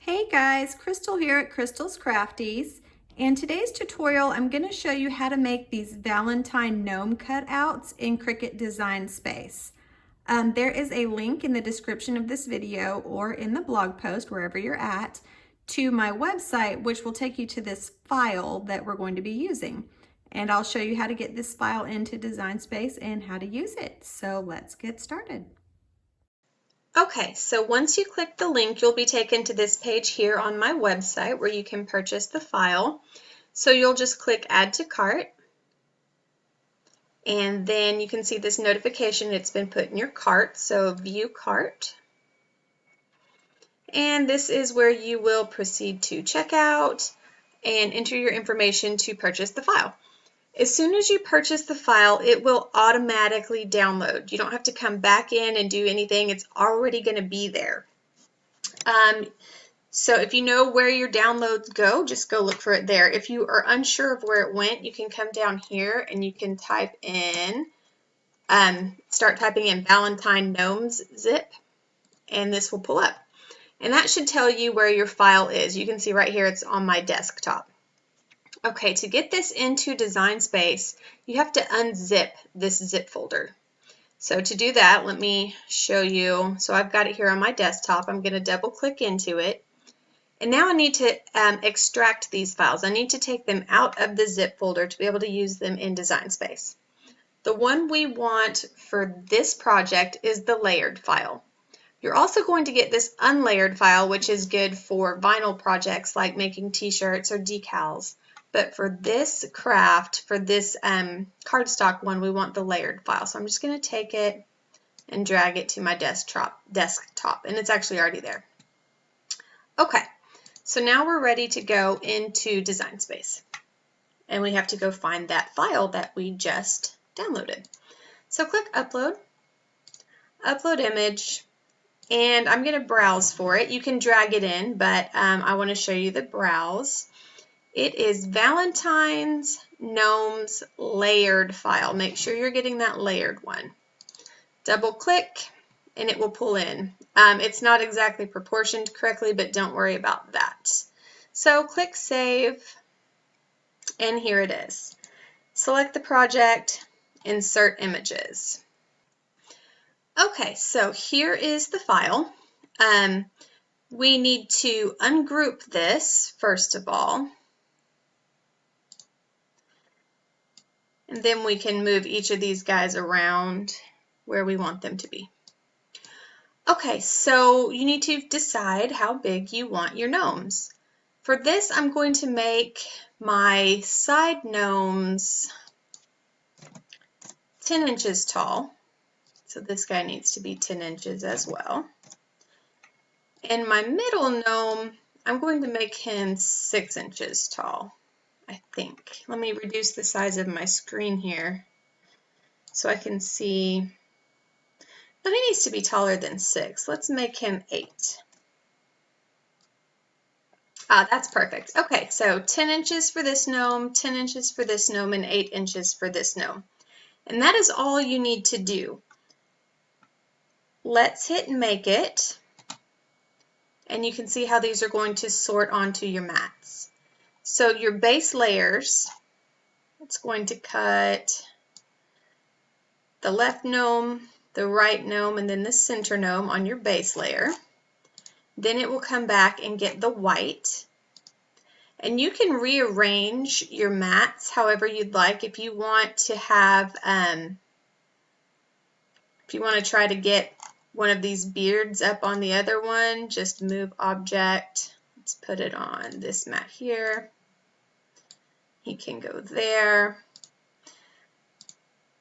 Hey guys, Crystal here at Crystal's Crafties. In today's tutorial, I'm going to show you how to make these Valentine gnome cutouts in Cricut Design Space. There is a link in the description of this video or in the blog post, wherever you're at, to my website, which will take you to this file that we're going to be using. And I'll show you how to get this file into Design Space and how to use it. So let's get started. Okay, so once you click the link, you'll be taken to this page here on my website where you can purchase the file. So you'll just click Add to Cart, and then you can see this notification it's been put in your cart, so View Cart. And this is where you will proceed to checkout and enter your information to purchase the file. As soon as you purchase the file, it will automatically download. You don't have to come back in and do anything. It's already going to be there. So if you know where your downloads go, just go look for it there. If you are unsure of where it went, you can come down here and you can type in, start typing in Valentine Gnomes zip, and this will pull up. And that should tell you where your file is. You can see right here it's on my desktop. Okay, to get this into Design Space, you have to unzip this zip folder. So to do that, let me show you. So I've got it here on my desktop. I'm going to double click into it. And now I need to extract these files. I need to take them out of the zip folder to be able to use them in Design Space. The one we want for this project is the layered file. You're also going to get this unlayered file, which is good for vinyl projects like making t-shirts or decals. But for this craft, for this cardstock one, we want the layered file. So I'm just going to take it and drag it to my desktop, and it's actually already there. Okay, so now we're ready to go into Design Space. And we have to go find that file that we just downloaded. So click Upload, Upload Image, and I'm going to browse for it. You can drag it in, but I want to show you the browse. It is Valentines Gnomes layered file. Make sure you're getting that layered one. Double click and it will pull in. It's not exactly proportioned correctly, but don't worry about that. So click Save, and here it is. Select the project, insert images. Okay, so here is the file. We need to ungroup this first of all. And then we can move each of these guys around where we want them to be. Okay, so you need to decide how big you want your gnomes. For this, I'm going to make my side gnomes 10 inches tall. So this guy needs to be 10 inches as well. And my middle gnome, I'm going to make him 6 inches tall, I think. Let me reduce the size of my screen here so I can see. No, he needs to be taller than 6. Let's make him 8. That's perfect. Okay, so 10 inches for this gnome, 10 inches for this gnome, and 8 inches for this gnome. And that is all you need to do. Let's hit Make It. And you can see how these are going to sort onto your mats. So your base layers, it's going to cut the left gnome, the right gnome, and then the center gnome on your base layer. Then it will come back and get the white. And you can rearrange your mats however you'd like. If you want to have, if you want to try to get one of these beards up on the other one, just move object. Let's put it on this mat here. He can go there.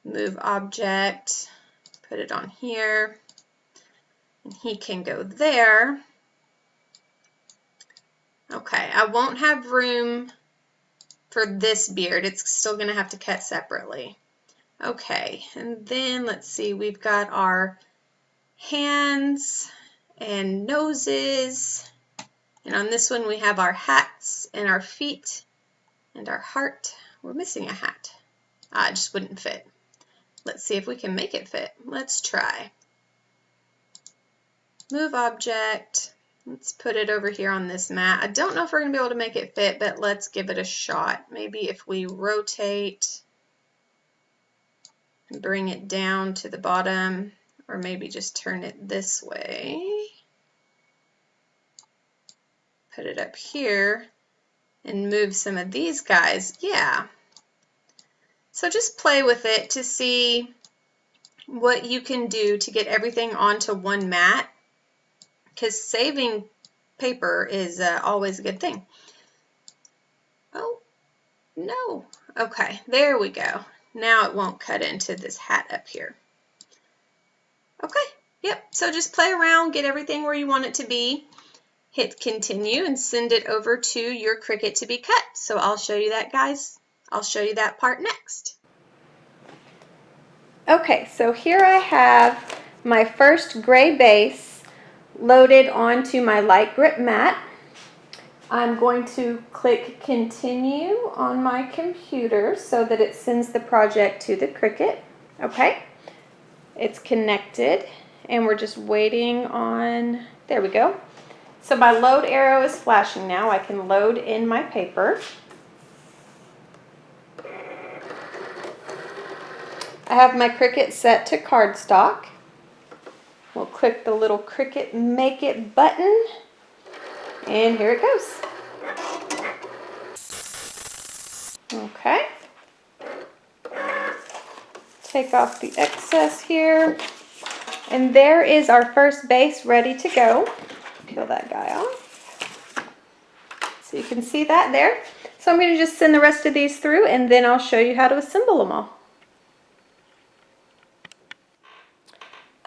Move object, put it on here, and he can go there. Okay, I won't have room for this beard. It's still going to have to cut separately. Okay, and then let's see, we've got our hands and noses, and on this one we have our hats and our feet and our heart. We're missing a hat. It just wouldn't fit. Let's see if we can make it fit. Let's try. Move object, Let's put it over here on this mat. I don't know if we're going to be able to make it fit, but let's give it a shot. Maybe if we rotate and bring it down to the bottom, or maybe just turn it this way. Put it up here and move some of these guys. Yeah. So just play with it to see what you can do to get everything onto one mat, because saving paper is always a good thing. Oh, no. Okay, there we go. Now it won't cut into this hat up here. Okay, yep, so just play around, get everything where you want it to be. Hit continue and send it over to your Cricut to be cut. So I'll show you that, guys. I'll show you that part next. Okay, so here I have my first gray base loaded onto my light grip mat. I'm going to click continue on my computer so that it sends the project to the Cricut. Okay, it's connected and we're just waiting on, there we go. So my load arrow is flashing now. I can load in my paper. I have my Cricut set to cardstock. We'll click the little Cricut Make It button, and here it goes. Okay. Take off the excess here. And there is our first base ready to go. Peel that guy off. So you can see that there. So I'm going to just send the rest of these through and then I'll show you how to assemble them all.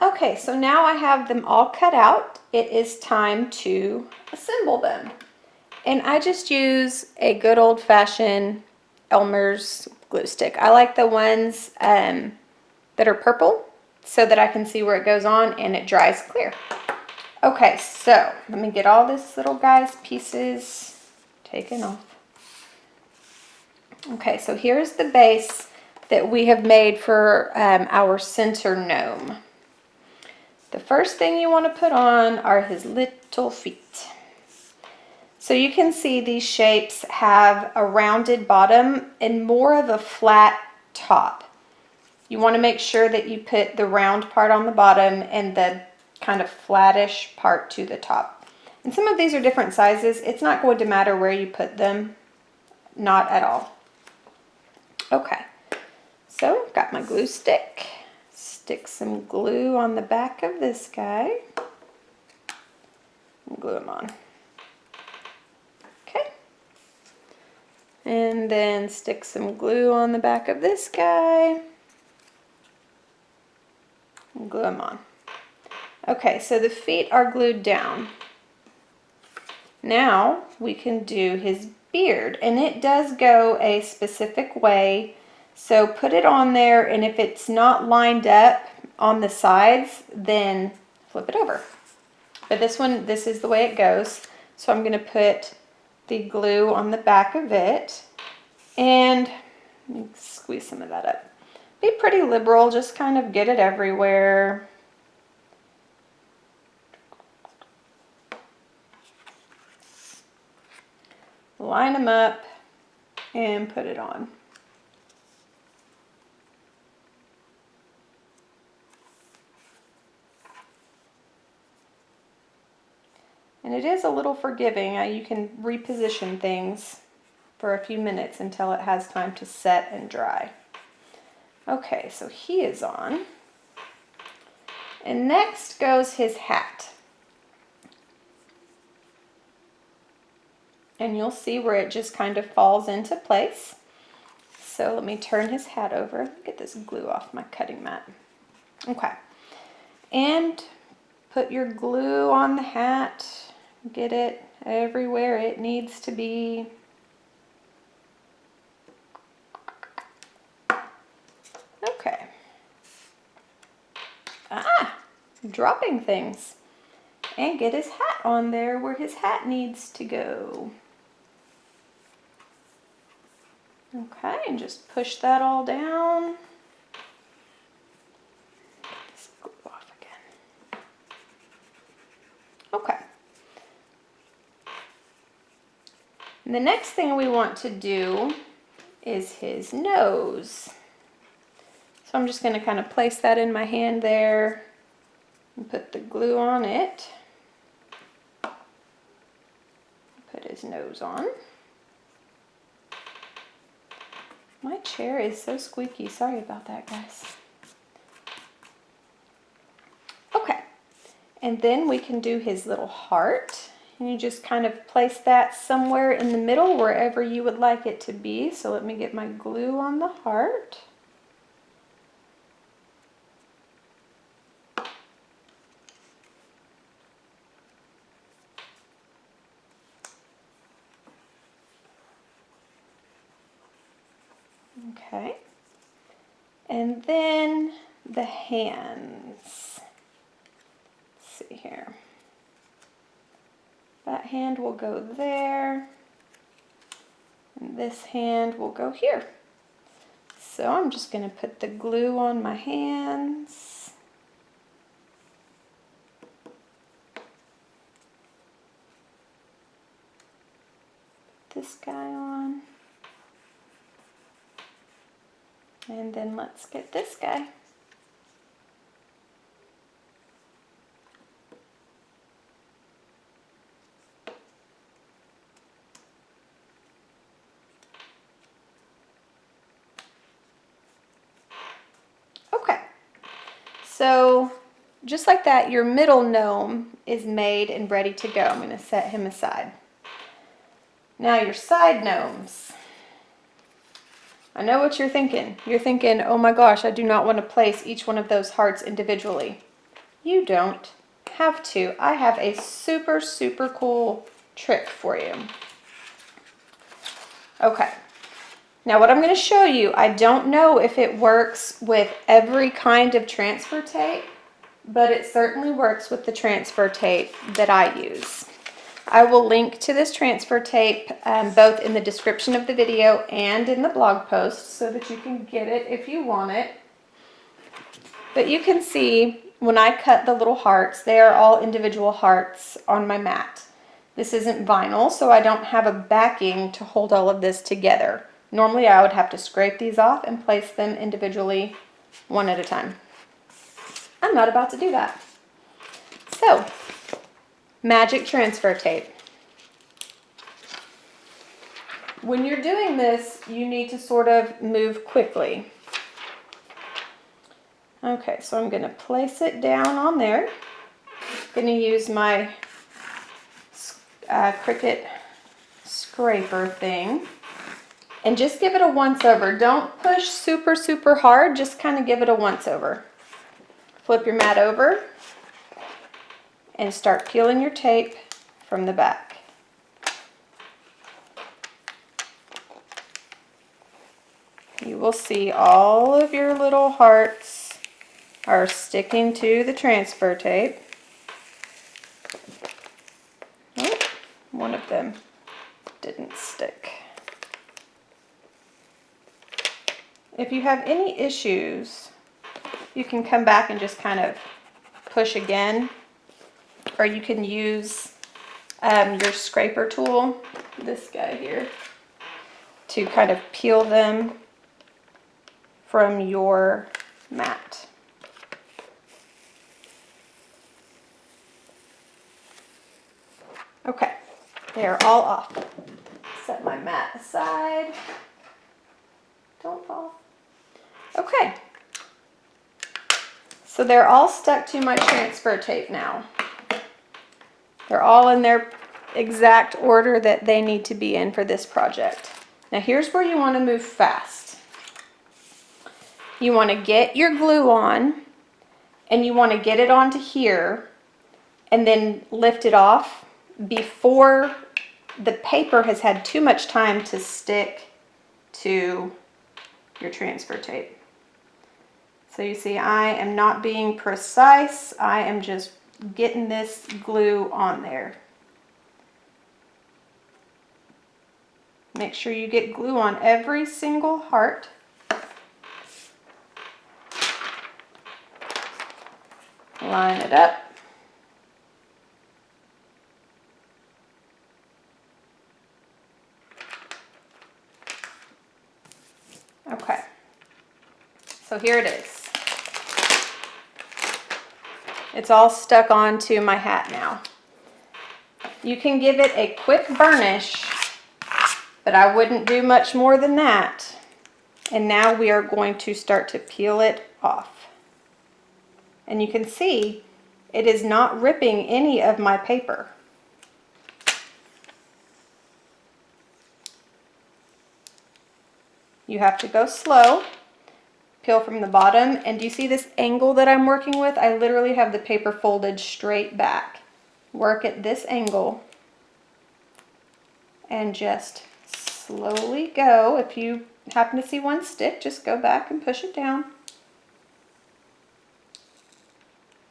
Okay, so now I have them all cut out. It is time to assemble them. And I just use a good old-fashioned Elmer's glue stick. I like the ones that are purple so that I can see where it goes on and it dries clear. Okay, so let me get all this little guy's pieces taken off. Okay, so here's the base that we have made for our center gnome. The first thing you want to put on are his little feet. So you can see these shapes have a rounded bottom and more of a flat top. You want to make sure that you put the round part on the bottom and the kind of flattish part to the top. And some of these are different sizes. It's not going to matter where you put them, not at all. Okay, so got my glue stick. Stick some glue on the back of this guy. And glue him on. Okay. And then stick some glue on the back of this guy. And glue him on. Okay, so the feet are glued down. Now we can do his beard, and it does go a specific way. So put it on there, and if it's not lined up on the sides, then flip it over. But this one, this is the way it goes. So I'm going to put the glue on the back of it, and let me squeeze some of that up. Be pretty liberal, just kind of get it everywhere. Line them up and put it on. And it is a little forgiving. You can reposition things for a few minutes until it has time to set and dry. Okay, so he is on. And next goes his hat. And you'll see where it just kind of falls into place. So let me turn his hat over. Get this glue off my cutting mat. Okay. And put your glue on the hat. Get it everywhere it needs to be. Okay. Dropping things. And get his hat on there where his hat needs to go. Okay, and just push that all down. Get this glue off again. Okay. And the next thing we want to do is his nose. So I'm just going to kind of place that in my hand there and put the glue on it. Put his nose on. My chair is so squeaky. Sorry about that, guys. Okay, and then we can do his little heart. And you just kind of place that somewhere in the middle, wherever you would like it to be. So let me get my glue on the heart. Okay, and then the hands. Let's see here. That hand will go there, and this hand will go here. So I'm just going to put the glue on my hands. Put this guy on. And then let's get this guy. Okay, so just like that, your middle gnome is made and ready to go. I'm going to set him aside. Now your side gnomes. I know what you're thinking. You're thinking, oh my gosh, I do not want to place each one of those hearts individually. You don't have to. I have a super, super cool trick for you. Okay. Now what I'm going to show you, I don't know if it works with every kind of transfer tape, but it certainly works with the transfer tape that I use. I will link to this transfer tape both in the description of the video and in the blog post so that you can get it if you want it. But you can see when I cut the little hearts, they are all individual hearts on my mat. This isn't vinyl, so I don't have a backing to hold all of this together. Normally I would have to scrape these off and place them individually one at a time. I'm not about to do that. So, magic transfer tape. When you're doing this, you need to sort of move quickly. Okay, so I'm going to place it down on there. I'm going to use my Cricut scraper thing. And just give it a once over. Don't push super, super hard. Just kind of give it a once over. Flip your mat over and start peeling your tape from the back. You will see all of your little hearts are sticking to the transfer tape. Oh, one of them didn't stick. If you have any issues, you can come back and just kind of push again, or you can use your scraper tool, this guy here, to kind of peel them from your mat. Okay, they are all off. Set my mat aside. Don't fall. Okay, so they're all stuck to my transfer tape now. They're all in their exact order that they need to be in for this project. Now here's where you want to move fast. You want to get your glue on, and you want to get it onto here and then lift it off before the paper has had too much time to stick to your transfer tape. So you see, I am not being precise. I am just getting this glue on there. Make sure you get glue on every single heart. Line it up. Okay, so here it is. It's all stuck onto my hat now. You can give it a quick burnish, but I wouldn't do much more than that. And now we are going to start to peel it off. And you can see it is not ripping any of my paper. You have to go slow, peel from the bottom, and do you see this angle that I'm working with? I literally have the paper folded straight back. Work at this angle and just slowly go. If you happen to see one stick, just go back and push it down.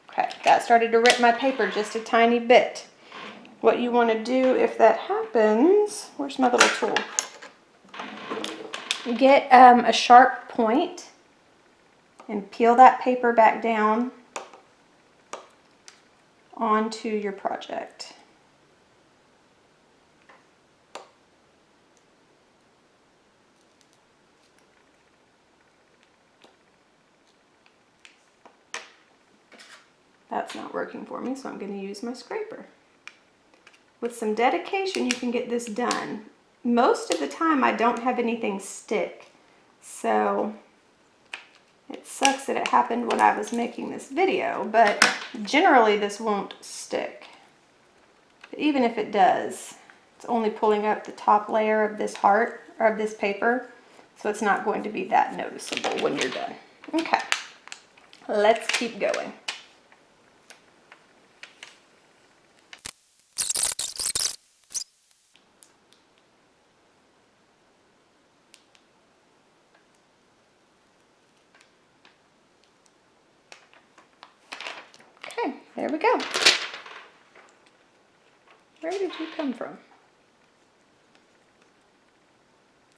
Okay, that started to rip my paper just a tiny bit. What you want to do if that happens, where's my little tool? Get a sharp point and peel that paper back down onto your project. That's not working for me, so I'm going to use my scraper. With some dedication, you can get this done. Most of the time, I don't have anything stick, so it sucks that it happened when I was making this video, but generally this won't stick. But even if it does, it's only pulling up the top layer of this heart, or of this paper, so it's not going to be that noticeable when you're done. Okay, let's keep going. Okay, there we go. Where did you come from?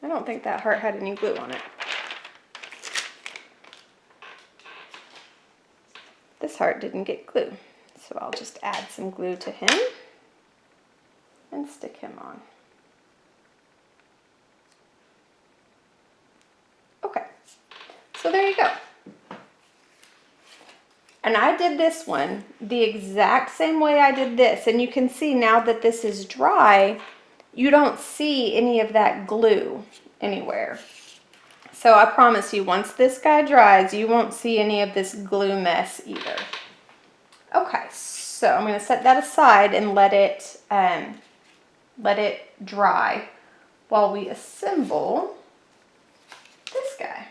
I don't think that heart had any glue on it. This heart didn't get glue, so I'll just add some glue to him and stick him on. Okay, so there you go. And I did this one the exact same way I did this, and you can see now that this is dry, you don't see any of that glue anywhere. So I promise you, once this guy dries, you won't see any of this glue mess either. Okay, so I'm going to set that aside and let it dry while we assemble this guy.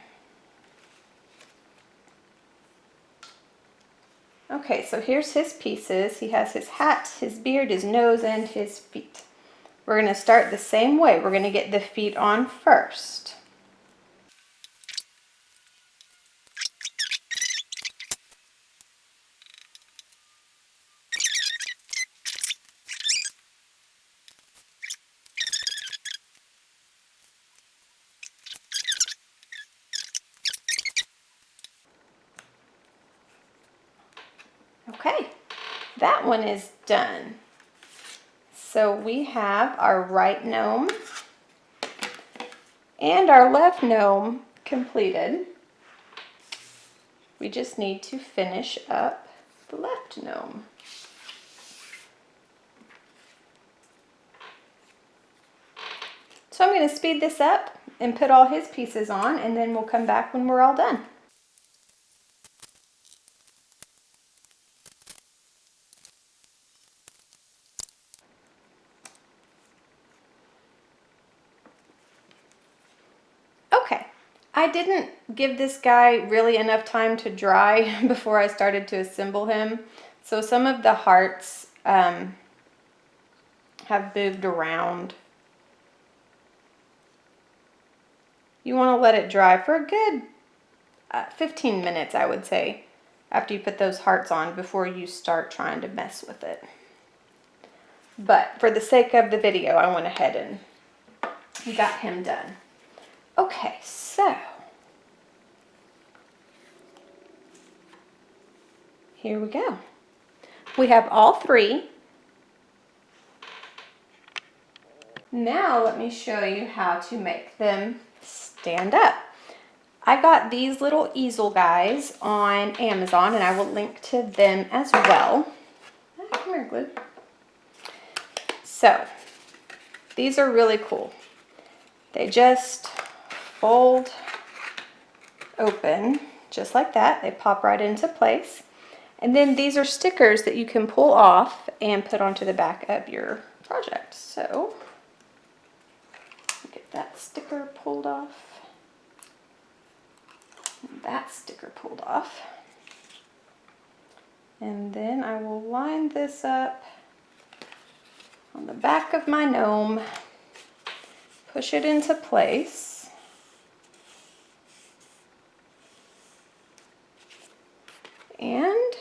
Okay, so here's his pieces. He has his hat, his beard, his nose, and his feet. We're going to start the same way. We're going to get the feet on first. Okay, that one is done. So we have our right gnome and our left gnome completed. We just need to finish up the left gnome. So I'm going to speed this up and put all his pieces on, and then we'll come back when we're all done. Okay, I didn't give this guy really enough time to dry before I started to assemble him. So some of the hearts have moved around. You want to let it dry for a good 15 minutes, I would say, after you put those hearts on before you start trying to mess with it. But for the sake of the video, I went ahead and got him done. Okay, so here we go. We have all three. Now let me show you how to make them stand up. I got these little easel guys on Amazon, and I will link to them as well. Come here, Glue. So, these are really cool. They just fold open just like that. They pop right into place. And then these are stickers that you can pull off and put onto the back of your project. So, get that sticker pulled off. And that sticker pulled off. And then I will line this up on the back of my gnome, push it into place, and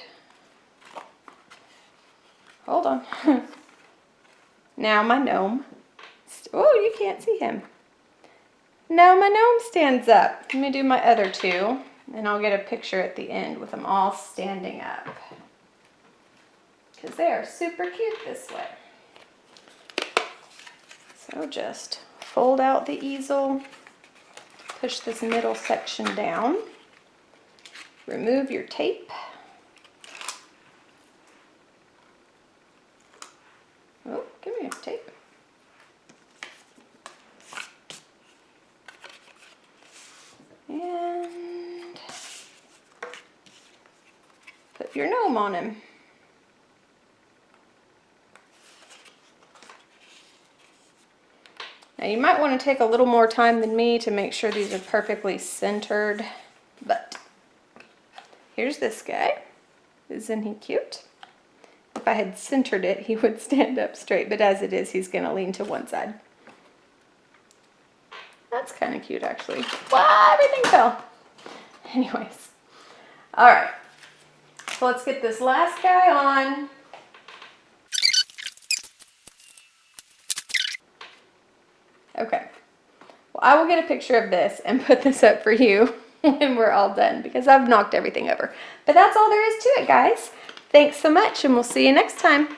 hold on. Now my gnome, oh, you can't see him. Now my gnome stands up. Let me do my other two, and I'll get a picture at the end with them all standing up, because they are super cute this way. So just fold out the easel, push this middle section down, remove your tape. Oh, give me your tape. And put your gnome on him. Now you might want to take a little more time than me to make sure these are perfectly centered, but here's this guy. Isn't he cute? If I had centered it, he would stand up straight, but as it is, he's going to lean to one side. That's kind of cute, actually. Wow, everything fell. Anyways, all right. So let's get this last guy on. Okay. Well, I will get a picture of this and put this up for you when we're all done, because I've knocked everything over. But that's all there is to it, guys. Thanks so much, and we'll see you next time.